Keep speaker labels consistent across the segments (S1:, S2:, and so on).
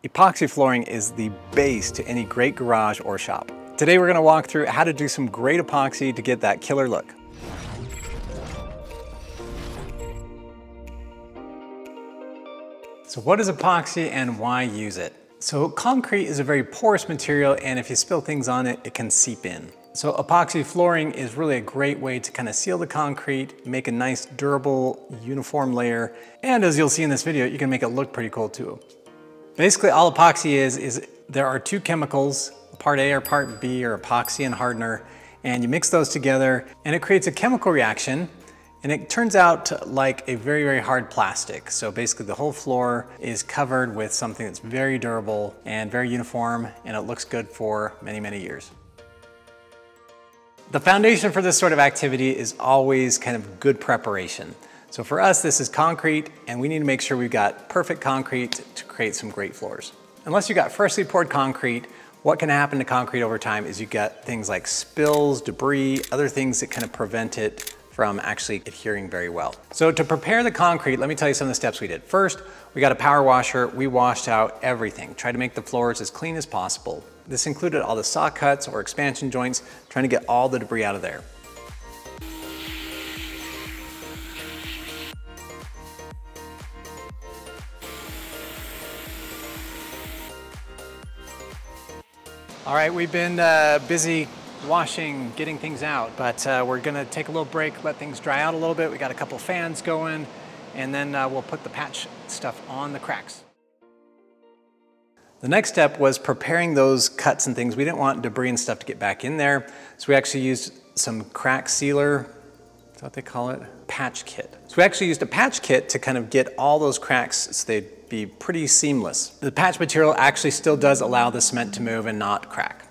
S1: Epoxy flooring is the base to any great garage or shop. Today we're going to walk through how to do some great epoxy to get that killer look. So what is epoxy and why use it? So concrete is a very porous material, and if you spill things on it, it can seep in. So epoxy flooring is really a great way to kind of seal the concrete, make a nice durable uniform layer, and as you'll see in this video, you can make it look pretty cool too. Basically all epoxy is there are two chemicals, part A or part B, or epoxy and hardener, and you mix those together and it creates a chemical reaction, and it turns out like a very, very hard plastic. So basically the whole floor is covered with something that's very durable and very uniform, and it looks good for many, many years. The foundation for this sort of activity is always kind of good preparation. So for us, this is concrete, and we need to make sure we've got perfect concrete to create some great floors. Unless you got freshly poured concrete, what can happen to concrete over time is you get things like spills, debris, other things that kind of prevent it from actually adhering very well. So to prepare the concrete, let me tell you some of the steps we did. First, we got a power washer. We washed out everything, tried to make the floors as clean as possible. This included all the saw cuts or expansion joints, trying to get all the debris out of there. All right, we've been busy washing, getting things out, but we're gonna take a little break, let things dry out a little bit. We got a couple fans going, and then we'll put the patch stuff on the cracks. The next step was preparing those cuts and things. We didn't want debris and stuff to get back in there, so we actually used some crack sealer, is that what they call it? Patch kit. So we actually used a patch kit to kind of get all those cracks so they'd be pretty seamless. The patch material actually still does allow the cement to move and not crack.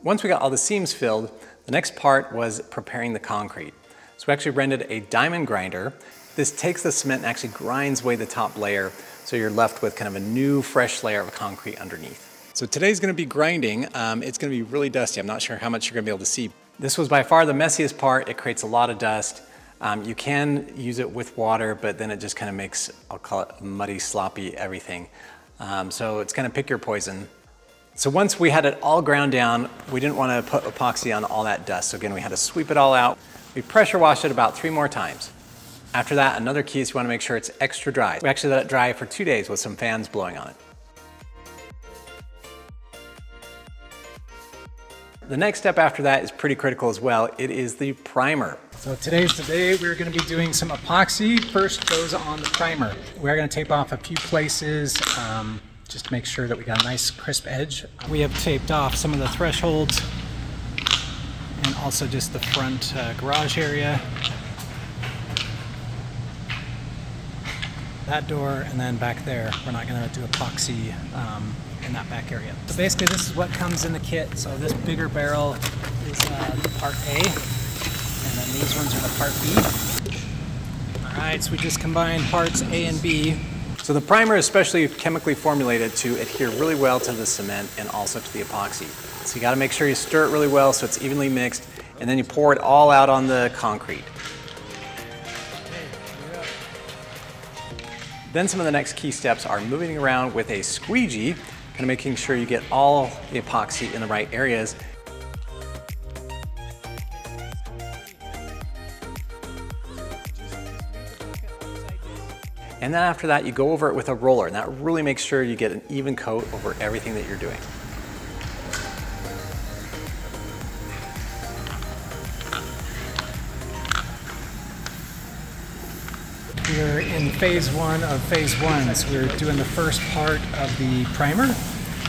S1: Once we got all the seams filled, the next part was preparing the concrete. So we actually rented a diamond grinder. This takes the cement and actually grinds away the top layer, so you're left with kind of a new, fresh layer of concrete underneath. So today's gonna be grinding. It's gonna be really dusty. I'm not sure how much you're gonna be able to see. This was by far the messiest part. It creates a lot of dust. You can use it with water, but then it just kind of makes, I'll call it muddy, sloppy everything. So it's gonna pick your poison. So once we had it all ground down, we didn't want to put epoxy on all that dust. So again, we had to sweep it all out. We pressure washed it about 3 more times. After that, another key is you want to make sure it's extra dry. We actually let it dry for 2 days with some fans blowing on it. The next step after that is pretty critical as well. It is the primer.
S2: So today's the day we're going to be doing some epoxy. First goes on the primer. We're going to tape off a few places just to make sure that we got a nice crisp edge. We have taped off some of the thresholds and also just the front garage area. That door, and then back there, we're not going to do epoxy in that back area. So basically this is what comes in the kit. So this bigger barrel is the part A, and then these ones are the part B. All right, so we just combined parts A and B.
S1: So the primer is specially chemically formulated to adhere really well to the cement and also to the epoxy. So you got to make sure you stir it really well so it's evenly mixed, and then you pour it all out on the concrete. Then some of the next key steps are moving around with a squeegee, kind of making sure you get all the epoxy in the right areas. And then after that, you go over it with a roller, and that really makes sure you get an even coat over everything that you're doing.
S2: We're in phase 1 of phase 1, so we're doing the first part of the primer.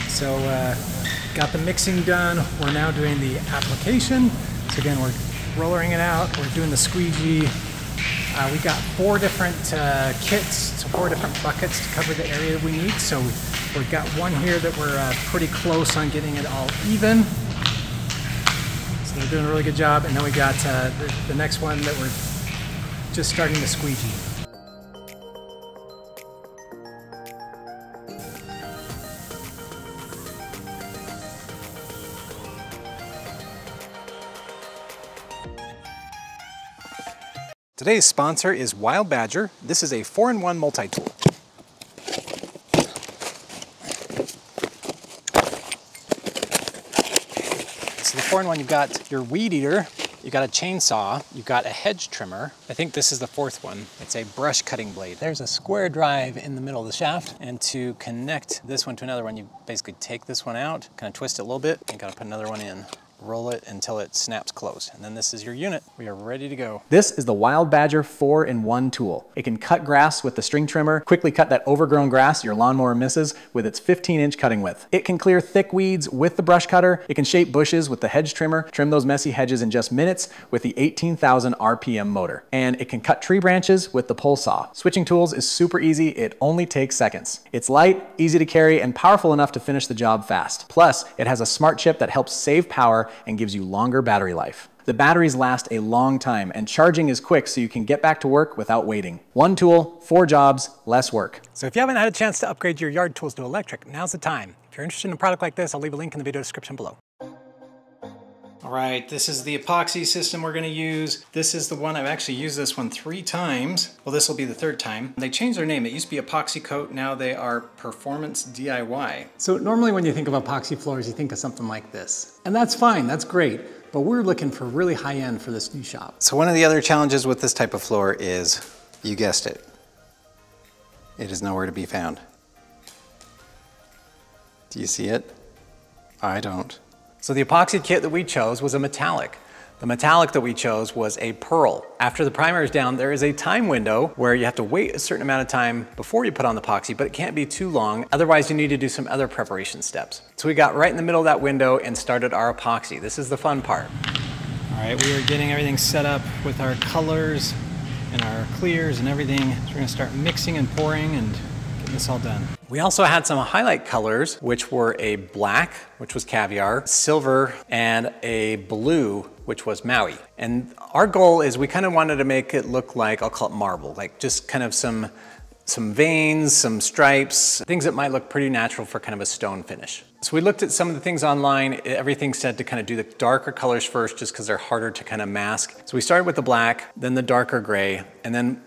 S2: So got the mixing done. We're now doing the application. So again, we're rollering it out. We're doing the squeegee. We got 4 different kits, so 4 different buckets to cover the area we need. So we've got one here that we're pretty close on getting it all even. So they're doing a really good job. And then we got the next one that we're just starting the squeegee.
S1: Today's sponsor is Wild Badger. This is a 4-in-1 multi-tool. So the 4-in-1, you've got your weed eater, you've got a chainsaw, you've got a hedge trimmer. I think this is the 4th one. It's a brush cutting blade. There's a square drive in the middle of the shaft. And to connect this one to another one, you basically take this one out, kind of twist it a little bit, and gotta put another one in. Roll it until it snaps closed. And then this is your unit. We are ready to go.
S3: This is the Wild Badger 4-in-1 tool. It can cut grass with the string trimmer, quickly cut that overgrown grass your lawnmower misses with its 15-inch cutting width. It can clear thick weeds with the brush cutter. It can shape bushes with the hedge trimmer, trim those messy hedges in just minutes with the 18,000 RPM motor. And it can cut tree branches with the pull saw. Switching tools is super easy. It only takes seconds. It's light, easy to carry, and powerful enough to finish the job fast. Plus, it has a smart chip that helps save power and gives you longer battery life. The batteries last a long time and charging is quick so you can get back to work without waiting. One tool, 4 jobs, less work.
S1: So if you haven't had a chance to upgrade your yard tools to electric, now's the time. If you're interested in a product like this, I'll leave a link in the video description below. All right, this is the epoxy system we're gonna use. This is the one, I've actually used this one 3 times. Well, this will be the 3rd time. They changed their name. It used to be Epoxy Coat, now they are Performance DIY.
S2: So normally when you think of epoxy floors, you think of something like this. And that's fine, that's great. But we're looking for really high end for this new shop.
S1: So one of the other challenges with this type of floor is, you guessed it, it is nowhere to be found. Do you see it? I don't. So the epoxy kit that we chose was a metallic. The metallic that we chose was a pearl. After the primer is down, there is a time window where you have to wait a certain amount of time before you put on the epoxy, but it can't be too long. Otherwise, you need to do some other preparation steps. So we got right in the middle of that window and started our epoxy. This is the fun part. All right, we are getting everything set up with our colors and our clears and everything. So we're gonna start mixing and pouring and getting this all done. We also had some highlight colors, which were a black, which was caviar, silver, and a blue, which was Maui. And our goal is we kind of wanted to make it look like, I'll call it marble, like just kind of some veins, some stripes, things that might look pretty natural for kind of a stone finish. So we looked at some of the things online. Everything said to kind of do the darker colors first, just because they're harder to kind of mask. So we started with the black, then the darker gray, and then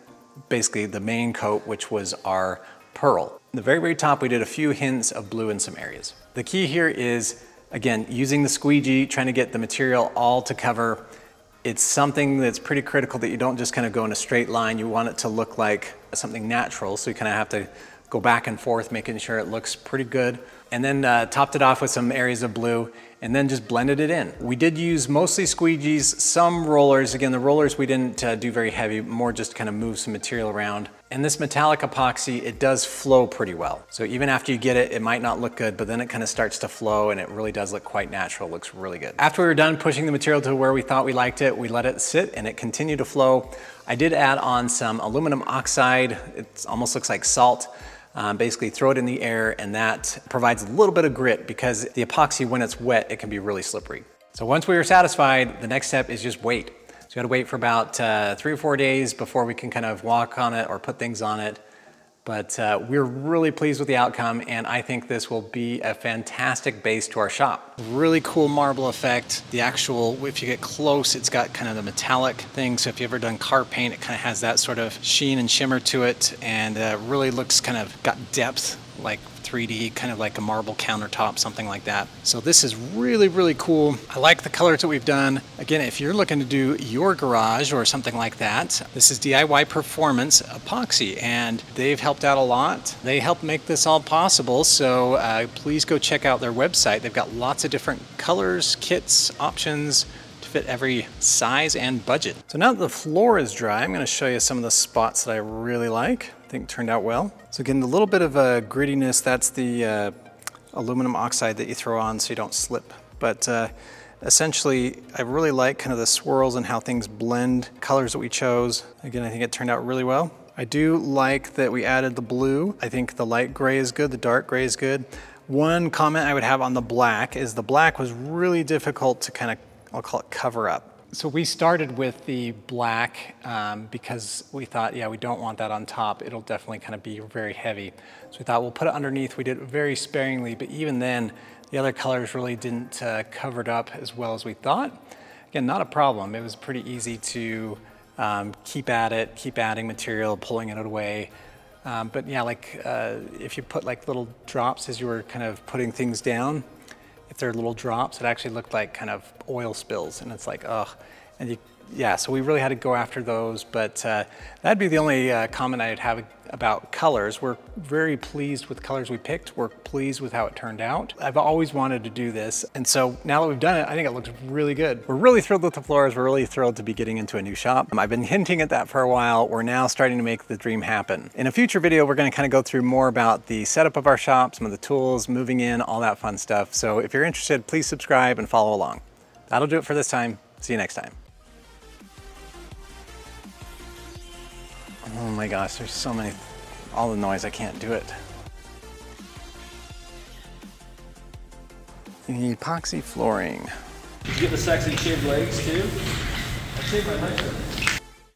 S1: basically the main coat, which was our pearl. At the very, very top, we did a few hints of blue in some areas. The key here is, again, using the squeegee, trying to get the material all to cover. It's something that's pretty critical that you don't just kind of go in a straight line. You want it to look like something natural, so you kind of have to go back and forth, making sure it looks pretty good. And then topped it off with some areas of blue, and then just blended it in. We did use mostly squeegees, some rollers. Again, the rollers we didn't do very heavy, more just kind of move some material around. And this metallic epoxy, it does flow pretty well. So even after you get it, it might not look good, but then it kind of starts to flow and it really does look quite natural. It looks really good. After we were done pushing the material to where we thought we liked it, we let it sit and it continued to flow. I did add on some aluminum oxide. It almost looks like salt. Basically throw it in the air and that provides a little bit of grit because the epoxy, when it's wet, it can be really slippery. So once we were satisfied, the next step is just wait. So we had to wait for about 3 or 4 days before we can kind of walk on it or put things on it. But we're really pleased with the outcome, and I think this will be a fantastic base to our shop. Really cool marble effect. The actual, if you get close, it's got kind of the metallic thing. So if you've ever done car paint, it kind of has that sort of sheen and shimmer to it, and really looks kind of got depth, like 3D, kind of like a marble countertop, something like that. So this is really, really cool. I like the colors that we've done. Again, if you're looking to do your garage or something like that, this is DIY Performance Epoxy, and they've helped out a lot. They helped make this all possible, so please go check out their website. They've got lots of different colors, kits, options to fit every size and budget. So now that the floor is dry, I'm gonna show you some of the spots that I really like. I think turned out well. So again, a little bit of grittiness, that's the aluminum oxide that you throw on so you don't slip. But essentially, I really like kind of the swirls and how things blend, colors that we chose. Again, I think it turned out really well. I do like that we added the blue. I think the light gray is good, the dark gray is good. One comment I would have on the black is the black was really difficult to kind of, I'll call it cover up. So we started with the black because we thought, yeah, we don't want that on top. It'll definitely kind of be very heavy. So we thought we'll put it underneath. We did it very sparingly, but even then, the other colors really didn't cover it up as well as we thought. Again, not a problem. It was pretty easy to keep at it, keep adding material, pulling it away. But yeah, like if you put like little drops as you were kind of putting things down, if there are little drops, it actually looked like kind of oil spills, and it's like, ugh. And yeah, so we really had to go after those, but that'd be the only comment I'd have about colors. We're very pleased with the colors we picked. We're pleased with how it turned out. I've always wanted to do this, and so now that we've done it, I think it looks really good. We're really thrilled with the floors. We're really thrilled to be getting into a new shop. I've been hinting at that for a while. We're now starting to make the dream happen. In a future video, we're gonna kind of go through more about the setup of our shop, some of the tools, moving in, all that fun stuff. So if you're interested, please subscribe and follow along. That'll do it for this time. See you next time. Oh my gosh, there's so many, all the noise, I can't do it. The epoxy flooring.
S4: Did you get the sexy shaved legs too? I shaved my legs.